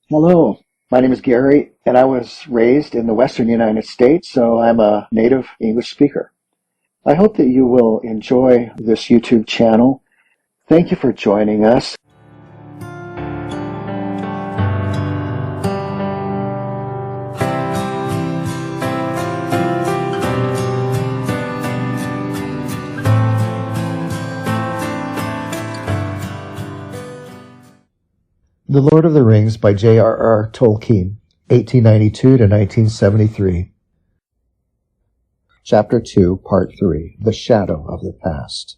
Hello, my name is Gary, and I was raised in the western United States, so I'm a native English speaker. I hope that you will enjoy this YouTube channel. Thank you for joining us. The Lord of the Rings by J.R.R. Tolkien, 1892 to 1973. Chapter 2, Part 3, The Shadow of the Past.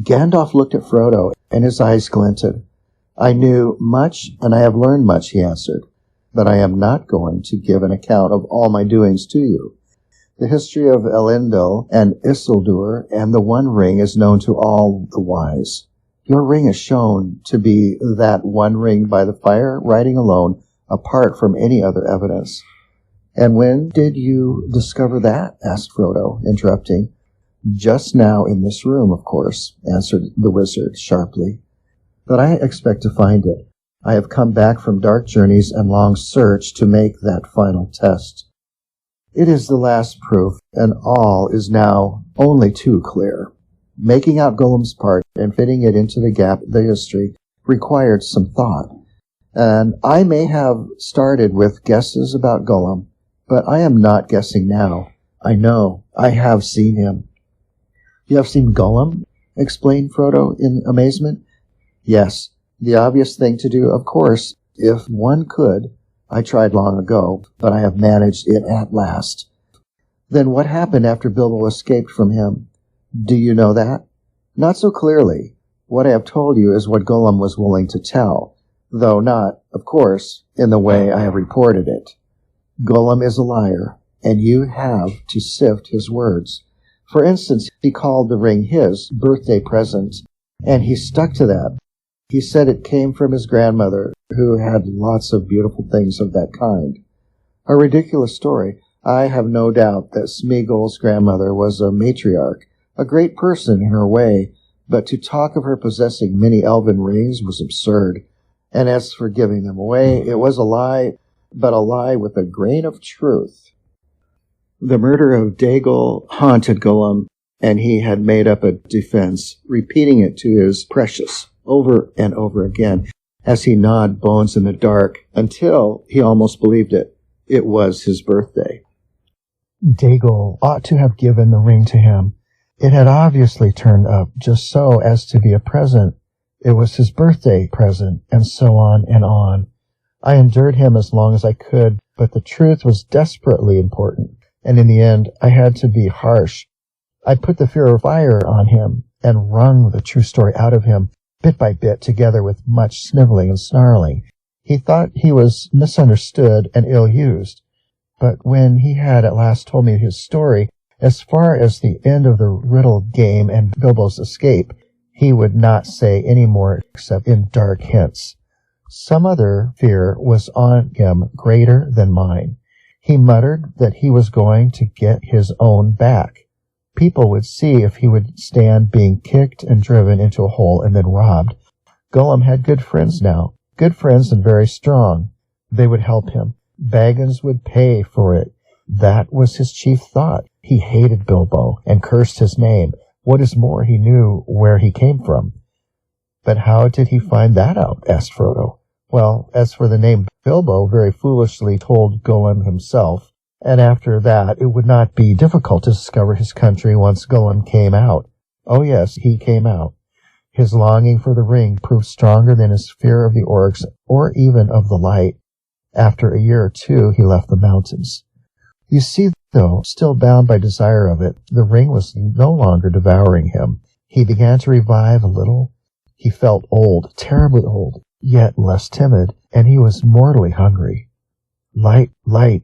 Gandalf looked at Frodo, and his eyes glinted. "I knew much, and I have learned much," he answered, "but I am not going to give an account of all my doings to you. The history of Elendil and Isildur and the One Ring is known to all the wise. Your ring is shown to be that one ring by the fire, riding alone, apart from any other evidence." "And when did you discover that?" asked Frodo, interrupting. "Just now in this room, of course," answered the wizard sharply. "But I expect to find it. I have come back from dark journeys and long search to make that final test. It is the last proof, and all is now only too clear. Making out Gollum's part and fitting it into the gap of the history required some thought, and I may have started with guesses about Gollum, but I am not guessing now. I know. I have seen him." "You have seen Gollum?" explained Frodo in amazement. "Yes, the obvious thing to do, of course, if one could. I tried long ago, but I have managed it at last." "Then what happened after Bilbo escaped from him? Do you know that?" "Not so clearly. What I have told you is what Gollum was willing to tell, though not, of course, in the way I have reported it. Gollum is a liar, and you have to sift his words. For instance, he called the ring his birthday present, and he stuck to that. He said it came from his grandmother, who had lots of beautiful things of that kind. A ridiculous story. I have no doubt that Smeagol's grandmother was a matriarch, a great person in her way, but to talk of her possessing many elven rings was absurd. And as for giving them away, it was a lie, but a lie with a grain of truth. The murder of Dagol haunted Gollum, and he had made up a defense, repeating it to his precious over and over again, as he gnawed bones in the dark, until he almost believed it. It was his birthday. Dagol ought to have given the ring to him. It had obviously turned up just so as to be a present. It was his birthday present, and so on and on. I endured him as long as I could, but the truth was desperately important, and in the end I had to be harsh. I put the fear of fire on him, and wrung the true story out of him, bit by bit, together with much sniveling and snarling. He thought he was misunderstood and ill-used, but when he had at last told me his story, as far as the end of the riddle game and Bilbo's escape, he would not say any more except in dark hints. Some other fear was on him greater than mine. He muttered that he was going to get his own back. People would see if he would stand being kicked and driven into a hole and then robbed. Gollum had good friends now, good friends and very strong. They would help him. Baggins would pay for it. That was his chief thought. He hated Bilbo and cursed his name. What is more, he knew where he came from. "But how did he find that out?" asked Frodo. "Well, as for the name, Bilbo very foolishly told Gollum himself, and after that it would not be difficult to discover his country once Gollum came out. Oh yes, he came out. His longing for the ring proved stronger than his fear of the orcs or even of the light. After a year or two he left the mountains. You see, though, still bound by desire of it, the ring was no longer devouring him. He began to revive a little. He felt old, terribly old, yet less timid, and he was mortally hungry. Light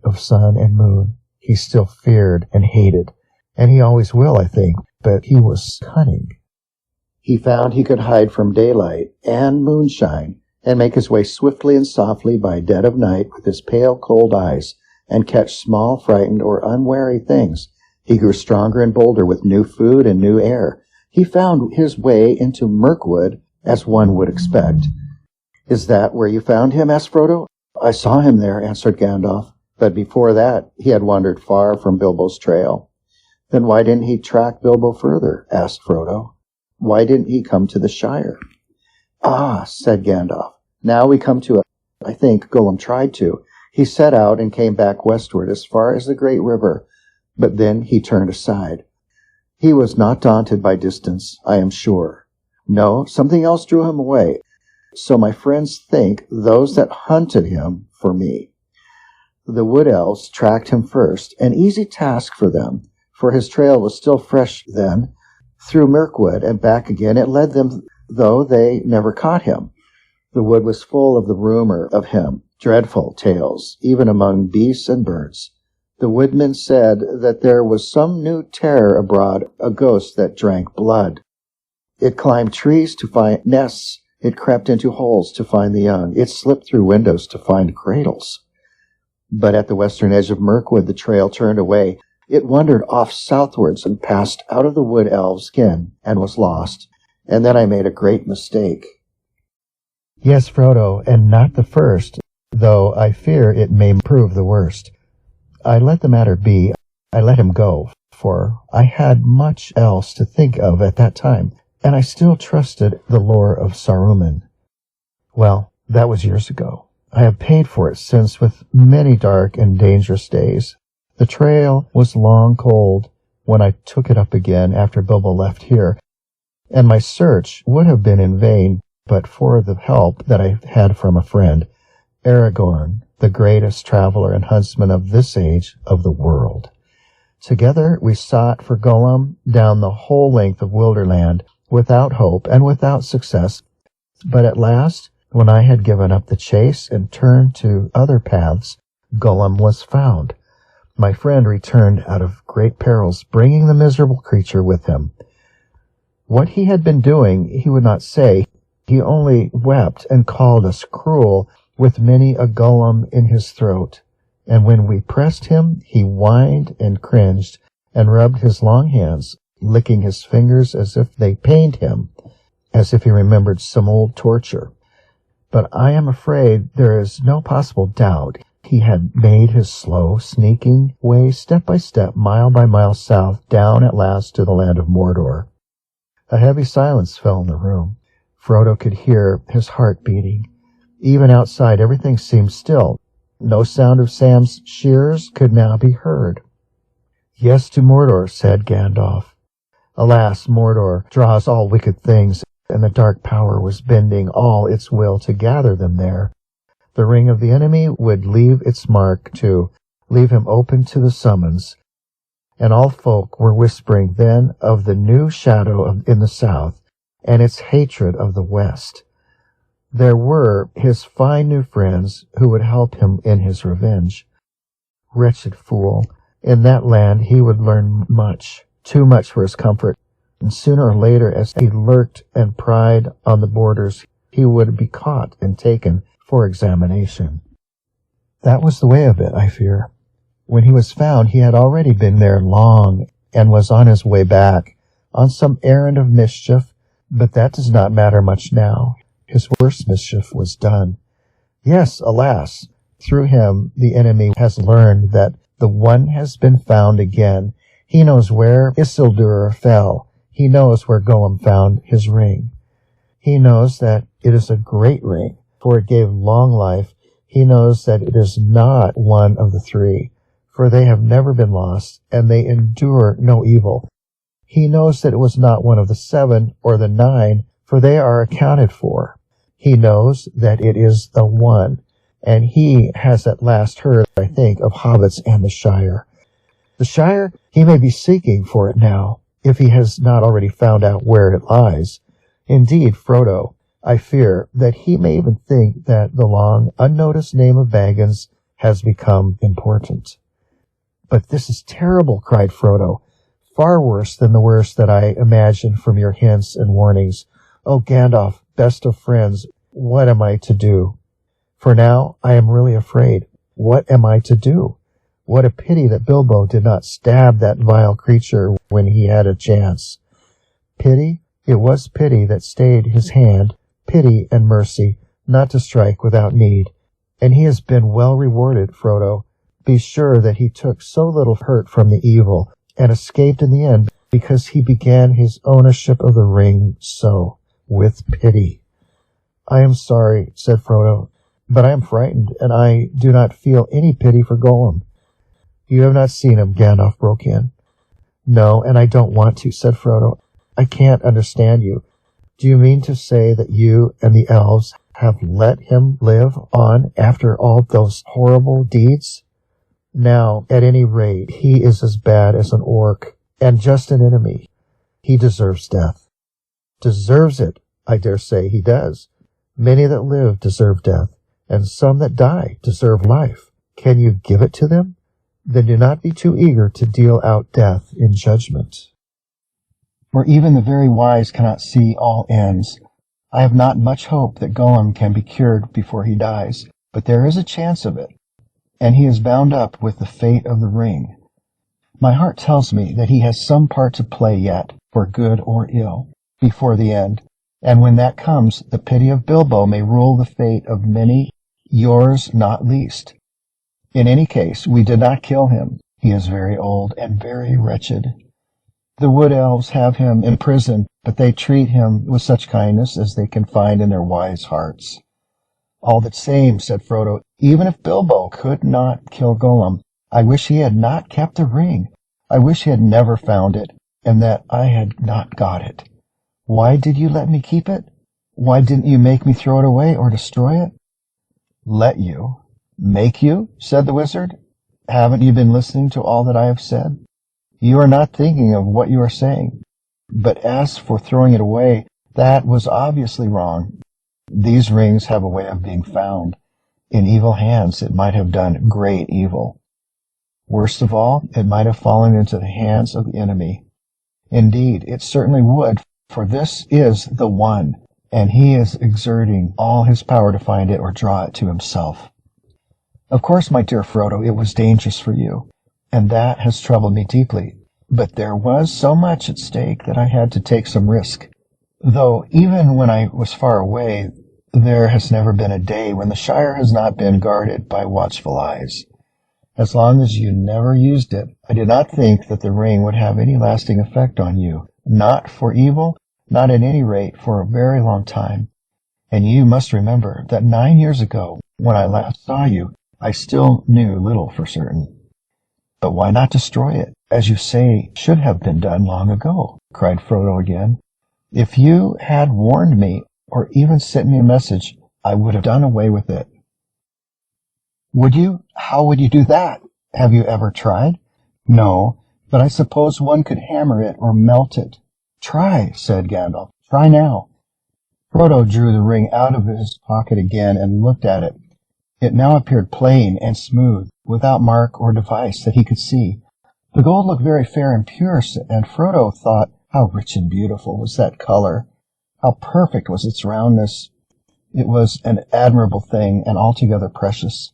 of sun and moon, he still feared and hated, and he always will, I think, but he was cunning. He found he could hide from daylight and moonshine, and make his way swiftly and softly by dead of night with his pale, cold eyes, and catch small, frightened, or unwary things. He grew stronger and bolder with new food and new air. He found his way into Mirkwood, as one would expect. "Is that where you found him?" asked Frodo. I saw him there, answered Gandalf, but before that he had wandered far from Bilbo's trail. Then why didn't he track Bilbo further? Asked Frodo. Why didn't he come to the Shire? Ah, said Gandalf. Now we come to it. I think Gollum tried to. He set out and came back westward as far as the great river, but then he turned aside. He was not daunted by distance, I am sure. No, something else drew him away. So my friends think those that hunted him for me. The wood elves tracked him first, an easy task for them, for his trail was still fresh then. Through Mirkwood and back again it led them, though they never caught him. The wood was full of the rumor of him, dreadful tales, even among beasts and birds. The woodmen said that there was some new terror abroad, a ghost that drank blood. It climbed trees to find nests. It crept into holes to find the young. It slipped through windows to find cradles. But at the western edge of Mirkwood the trail turned away. It wandered off southwards and passed out of the wood elves' ken and was lost. And then I made a great mistake. Yes, Frodo, and not the first, though I fear it may prove the worst. I let the matter be. I let him go, for I had much else to think of at that time, and I still trusted the lore of Saruman. Well, that was years ago. I have paid for it since with many dark and dangerous days. The trail was long cold when I took it up again after Bilbo left here, and my search would have been in vain but for the help that I had from a friend, Aragorn, the greatest traveler and huntsman of this age of the world. Together we sought for Gollum down the whole length of Wilderland, without hope and without success, but at last, when I had given up the chase and turned to other paths, Gollum was found. My friend returned out of great perils, bringing the miserable creature with him. What he had been doing he would not say. He only wept and called us cruel, with many a Gollum in his throat. And when we pressed him, he whined and cringed, and rubbed his long hands, licking his fingers as if they pained him, as if he remembered some old torture. But I am afraid there is no possible doubt he had made his slow, sneaking way step by step, mile by mile south, down at last to the land of Mordor. A heavy silence fell in the room. Frodo could hear his heart beating. Even outside everything seemed still. No sound of Sam's shears could now be heard. Yes, to Mordor, said Gandalf. Alas, Mordor draws all wicked things, and the dark power was bending all its will to gather them there. The ring of the enemy would leave its mark to leave him open to the summons, and all folk were whispering then of the new shadow in the south, and its hatred of the west. There were his fine new friends who would help him in his revenge. Wretched fool! In that land he would learn much, too much for his comfort, and sooner or later, as he lurked and pried on the borders, he would be caught and taken for examination. That was the way of it, I fear. When he was found, he had already been there long, and was on his way back, on some errand of mischief, but that does not matter much now. His worst mischief was done. Yes, alas, through him the enemy has learned that the one has been found again. He knows where Isildur fell. He knows where Gollum found his ring. He knows that it is a great ring, for it gave long life. He knows that it is not one of the three, for they have never been lost, and they endure no evil. He knows that it was not one of the 7 or the 9, for they are accounted for. He knows that it is the one, and he has at last heard, I think, of hobbits and the Shire. The Shire, he may be seeking for it now, if he has not already found out where it lies. Indeed, Frodo, I fear that he may even think that the long, unnoticed name of Baggins has become important. But this is terrible, cried Frodo, far worse than the worst that I imagined from your hints and warnings. Oh, Gandalf, best of friends, what am I to do? For now I am really afraid. What am I to do? What a pity that Bilbo did not stab that vile creature when he had a chance. Pity? It was pity that stayed his hand, pity and mercy, not to strike without need. and he has been well rewarded, Frodo. Be sure that he took so little hurt from the evil, and escaped in the end, because he began his ownership of the ring so, with pity." "I am sorry," said Frodo, "but I am frightened, and I do not feel any pity for Gollum." "You have not seen him," Gandalf broke in. "No, and I don't want to," said Frodo. "I can't understand you. Do you mean to say that you and the elves have let him live on after all those horrible deeds? Now, at any rate, he is as bad as an orc, and just an enemy. He deserves death." "Deserves it? I dare say he does. Many that live deserve death, and some that die deserve life. Can you give it to them? Then do not be too eager to deal out death in judgment. For even the very wise cannot see all ends. I have not much hope that Gollum can be cured before he dies, but there is a chance of it, and he is bound up with the fate of the ring. My heart tells me that he has some part to play yet, for good or ill, before the end, and when that comes, the pity of Bilbo may rule the fate of many, yours not least. In any case, we did not kill him. He is very old and very wretched. The wood elves have him in prison, but they treat him with such kindness as they can find in their wise hearts." "All the same," said Frodo, "even if Bilbo could not kill Gollum, I wish he had not kept the ring. I wish he had never found it, and that I had not got it. Why did you let me keep it? Why didn't you make me throw it away or destroy it?" "Let you? Make you?" said the wizard. "Haven't you been listening to all that I have said? You are not thinking of what you are saying. But as for throwing it away, that was obviously wrong. These rings have a way of being found. In evil hands it might have done great evil. Worst of all, it might have fallen into the hands of the enemy. Indeed, it certainly would, for this is the one, and he is exerting all his power to find it or draw it to himself. Of course, my dear Frodo, it was dangerous for you, and that has troubled me deeply. But there was so much at stake that I had to take some risk. Though even when I was far away, there has never been a day when the Shire has not been guarded by watchful eyes. As long as you never used it, I did not think that the ring would have any lasting effect on you. Not for evil, not at any rate for a very long time. And you must remember that 9 years ago, when I last saw you, I still knew little for certain." "But why not destroy it, as you say should have been done long ago?" cried Frodo again. "If you had warned me, or even sent me a message, I would have done away with it." "Would you? How would you do that? Have you ever tried?" "No, but I suppose one could hammer it or melt it." "Try," said Gandalf. "Try now." Frodo drew the ring out of his pocket again and looked at it. It now appeared plain and smooth, without mark or device that he could see. The gold looked very fair and pure, and Frodo thought, how rich and beautiful was that color. How perfect was its roundness. It was an admirable thing, and altogether precious.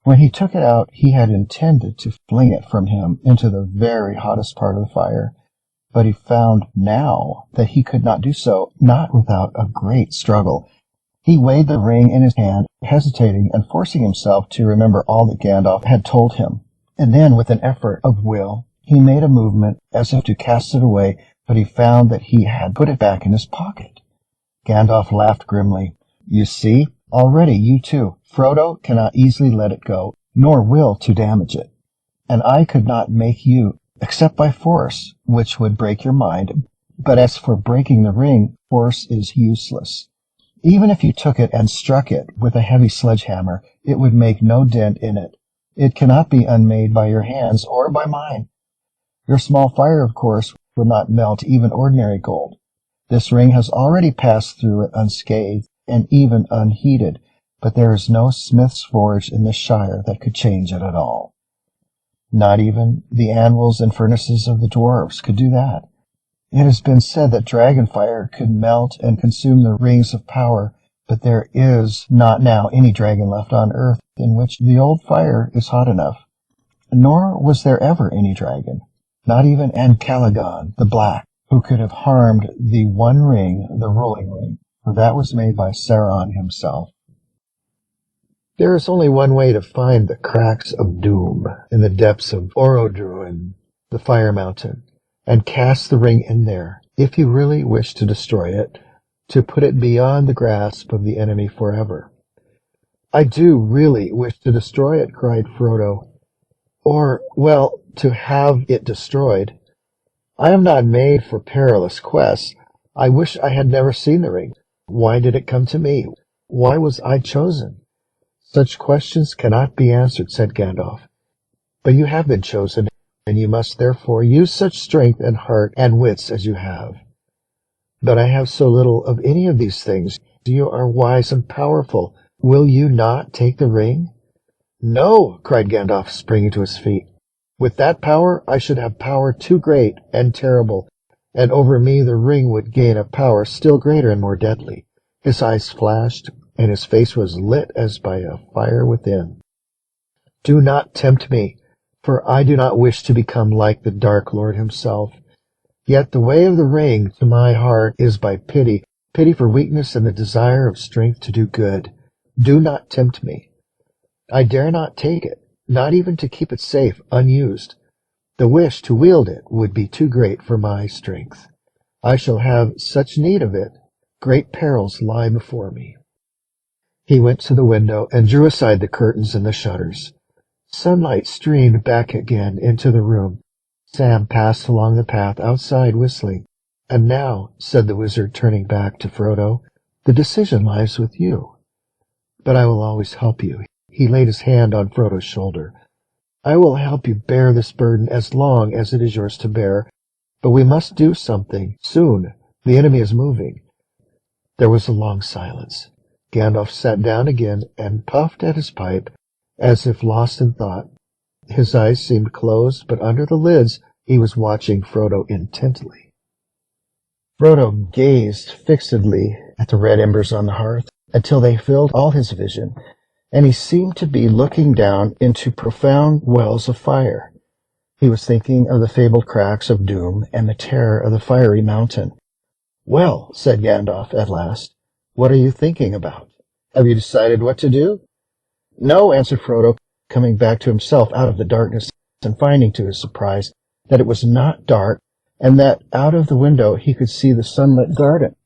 When he took it out, he had intended to fling it from him into the very hottest part of the fire, but he found now that he could not do so, not without a great struggle. He weighed the ring in his hand, hesitating and forcing himself to remember all that Gandalf had told him. And then, with an effort of will, he made a movement as if to cast it away, but he found that he had put it back in his pocket. Gandalf laughed grimly. "You see, already you too, Frodo, cannot easily let it go, nor will to damage it. And I could not make you, except by force, which would break your mind. But as for breaking the ring, force is useless. Even if you took it and struck it with a heavy sledgehammer, it would make no dent in it. It cannot be unmade by your hands or by mine. Your small fire, of course, would not melt even ordinary gold. This ring has already passed through it unscathed and even unheated, but there is no smith's forge in this Shire that could change it at all. Not even the anvils and furnaces of the dwarves could do that. It has been said that dragon fire could melt and consume the rings of power, but there is not now any dragon left on earth in which the old fire is hot enough. Nor was there ever any dragon, not even Ancalagon the Black, who could have harmed the one ring, the ruling ring, for that was made by Sauron himself. There is only one way to find the cracks of doom in the depths of Orodruin, the Fire Mountain, and cast the ring in there, if you really wish to destroy it, to put it beyond the grasp of the enemy forever. I do really wish to destroy it, cried Frodo. Or, well, to have it destroyed. I am not made for perilous quests. I wish I had never seen the ring. Why did it come to me? Why was I chosen? Such questions cannot be answered, said Gandalf. But you have been chosen, and you must therefore use such strength and heart and wits as you have. But I have so little of any of these things. You are wise and powerful. Will you not take the ring? No, cried Gandalf, springing to his feet. With that power, I should have power too great and terrible, and over me the ring would gain a power still greater and more deadly. His eyes flashed, and his face was lit as by a fire within. Do not tempt me, for I do not wish to become like the Dark Lord himself. Yet the way of the ring to my heart is by pity, pity for weakness and the desire of strength to do good. Do not tempt me. I dare not take it, not even to keep it safe, unused. The wish to wield it would be too great for my strength. I shall have such need of it. Great perils lie before me. He went to the window and drew aside the curtains and the shutters. Sunlight streamed back again into the room. Sam passed along the path outside whistling. And now, said the wizard, turning back to Frodo, the decision lies with you. But I will always help you. He laid his hand on Frodo's shoulder. I will help you bear this burden as long as it is yours to bear, but we must do something soon. The enemy is moving. There was a long silence. Gandalf sat down again and puffed at his pipe, as if lost in thought. His eyes seemed closed, but under the lids he was watching Frodo intently. Frodo gazed fixedly at the red embers on the hearth until they filled all his vision, and he seemed to be looking down into profound wells of fire. He was thinking of the fabled cracks of doom and the terror of the fiery mountain. Well, said Gandalf at last, what are you thinking about? Have you decided what to do? No, answered Frodo, coming back to himself out of the darkness and finding to his surprise that it was not dark and that out of the window he could see the sunlit garden.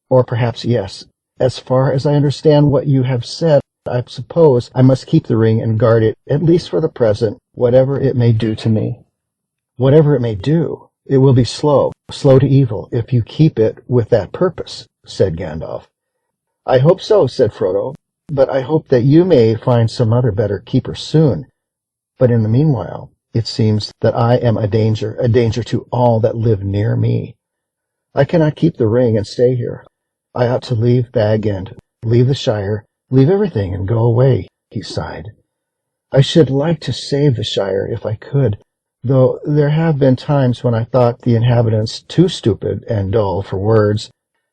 Or perhaps yes. As far as I understand what you have said, I suppose I must keep the ring and guard it, at least for the present, whatever it may do to me. Whatever it may do, it will be slow to evil, if you keep it with that purpose, said Gandalf. I hope so, said Frodo, but I hope that you may find some other better keeper soon. But in the meanwhile, it seems that I am a danger to all that live near me. I cannot keep the ring and stay here. I ought to leave Bag End, leave the Shire, leave everything and go away, he sighed. I should like to save the Shire if I could, though there have been times when I thought the inhabitants too stupid and dull for words,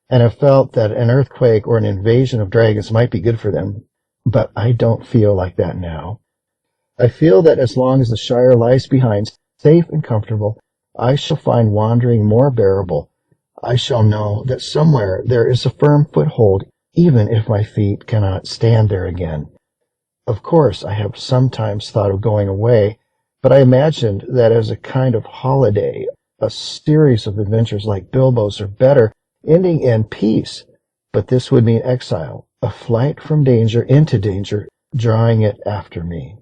and have felt that an earthquake or an invasion of dragons might be good for them. But I don't feel like that now. I feel that as long as the Shire lies behind, safe and comfortable, I shall find wandering more bearable. I shall know that somewhere there is a firm foothold, even if my feet cannot stand there again. Of course, I have sometimes thought of going away, but I imagined that as a kind of holiday, a series of adventures like Bilbo's are better, ending in peace. But this would mean exile, a flight from danger into danger, drawing it after me.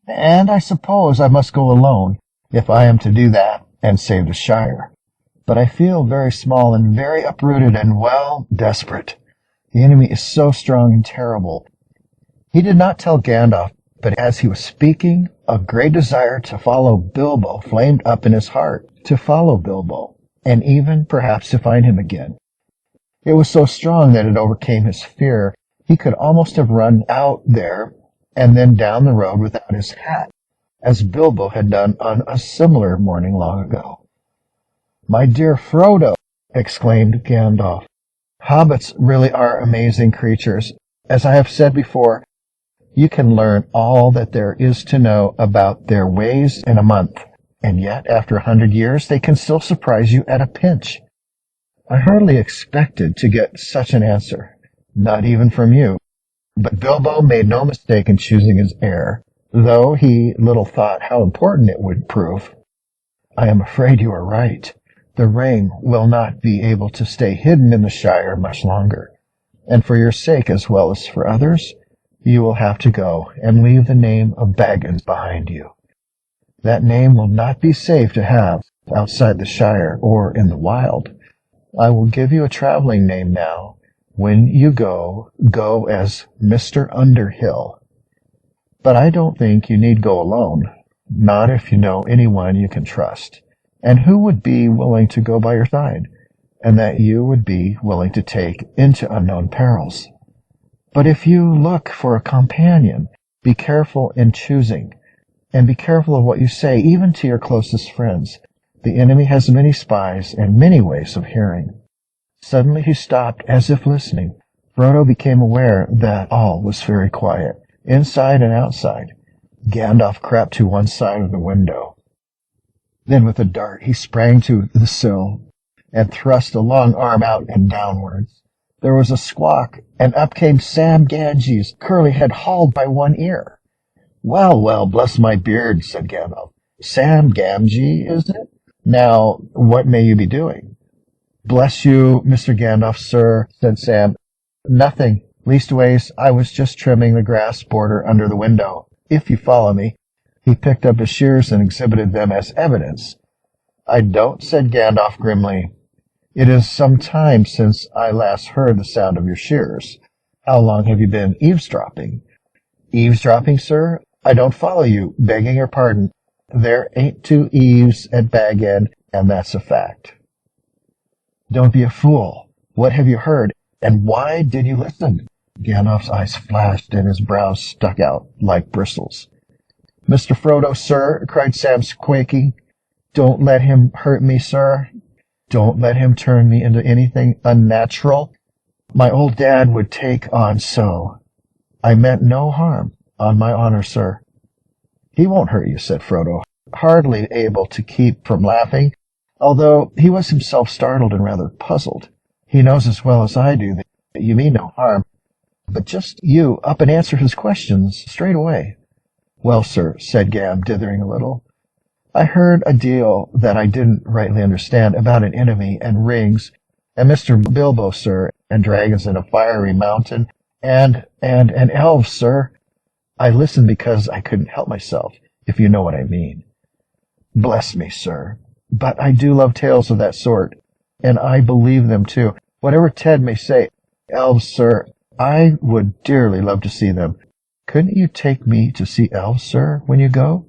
And I suppose I must go alone, if I am to do that and save the Shire. But I feel very small and very uprooted and, well, desperate. The enemy is so strong and terrible. He did not tell Gandalf, but as he was speaking, a great desire to follow Bilbo flamed up in his heart, to follow Bilbo, and even, perhaps, to find him again. It was so strong that it overcame his fear. He could almost have run out there and then down the road without his hat, as Bilbo had done on a similar morning long ago. "My dear Frodo," exclaimed Gandalf, "hobbits really are amazing creatures. As I have said before, you can learn all that there is to know about their ways in a month, and yet after 100 years they can still surprise you at a pinch. I hardly expected to get such an answer, not even from you. But Bilbo made no mistake in choosing his heir, though he little thought how important it would prove. "I am afraid you are right. The ring will not be able to stay hidden in the Shire much longer, and for your sake as well as for others, you will have to go and leave the name of Baggins behind you. That name will not be safe to have outside the Shire or in the wild. I will give you a traveling name now. When you go as Mr. Underhill. But I don't think you need go alone, not if you know anyone you can trust, and who would be willing to go by your side, and that you would be willing to take into unknown perils. But if you look for a companion, be careful in choosing, and be careful of what you say, even to your closest friends. The enemy has many spies and many ways of hearing." Suddenly he stopped, as if listening. Frodo became aware that all was very quiet, inside and outside. Gandalf crept to one side of the window. Then with a dart he sprang to the sill and thrust a long arm out and downwards. There was a squawk, and up came Sam Gamgee's curly head hauled by one ear. "Well, well, bless my beard," said Gandalf. "Sam Gamgee, is it? Now, what may you be doing?" "Bless you, Mr. Gandalf, sir," said Sam. "Nothing. Leastways, I was just trimming the grass border under the window, if you follow me." He picked up his shears and exhibited them as evidence. "I don't," said Gandalf grimly. "It is some time since I last heard the sound of your shears. How long have you been eavesdropping?" "Eavesdropping, sir? I don't follow you, begging your pardon. There ain't two Eves at Bag End, and that's a fact." "Don't be a fool. What have you heard, and why did you listen?" Gandalf's eyes flashed, and his brows stuck out like bristles. "Mr. Frodo, sir," cried Sam, quaking. "Don't let him hurt me, sir. Don't let him turn me into anything unnatural. My old dad would take on so. I meant no harm, on my honor, sir." "He won't hurt you," said Frodo, hardly able to keep from laughing, although he was himself startled and rather puzzled. "He knows as well as I do that you mean no harm, but just you up and answer his questions straight away." "Well, sir," said Gam, dithering a little, "I heard a deal that I didn't rightly understand about an enemy and rings, and Mr. Bilbo, sir, and dragons in a fiery mountain, and elves, sir. I listened because I couldn't help myself, if you know what I mean." "Bless me, sir. But I do love tales of that sort, and I believe them too. Whatever Ted may say, elves, sir, I would dearly love to see them. Couldn't you take me to see elves, sir, when you go?"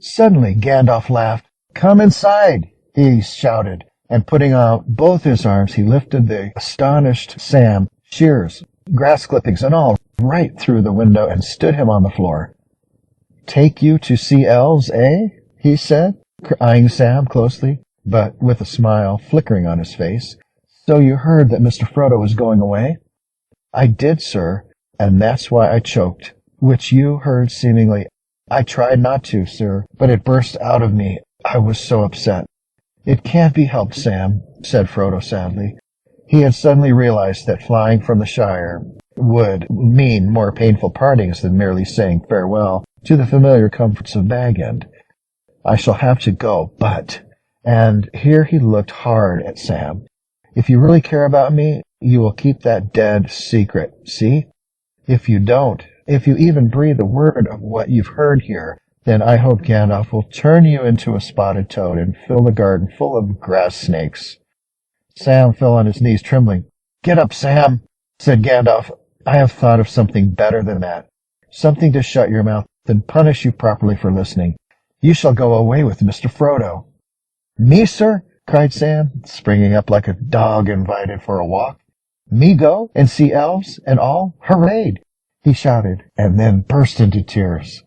Suddenly Gandalf laughed. "Come inside," he shouted, and putting out both his arms he lifted the astonished Sam, shears, grass clippings and all, right through the window and stood him on the floor. "Take you to see elves, eh?" he said, eyeing Sam closely, but with a smile flickering on his face. "So you heard that Mr. Frodo was going away?" "I did, sir, and that's why I choked, which you heard seemingly. I tried not to, sir, but it burst out of me. I was so upset." "It can't be helped, Sam," said Frodo sadly. He had suddenly realized that flying from the Shire would mean more painful partings than merely saying farewell to the familiar comforts of Bag End. "I shall have to go, but—" and here he looked hard at Sam. "If you really care about me, you will keep that dead secret, see? If you don't, if you even breathe a word of what you've heard here, then I hope Gandalf will turn you into a spotted toad and fill the garden full of grass snakes." Sam fell on his knees, trembling. "Get up, Sam," said Gandalf. "I have thought of something better than that. Something to shut your mouth and punish you properly for listening. You shall go away with Mr. Frodo." "Me, sir?" cried Sam, springing up like a dog invited for a walk. "Me go and see elves and all? Hooray!" he shouted, and then burst into tears.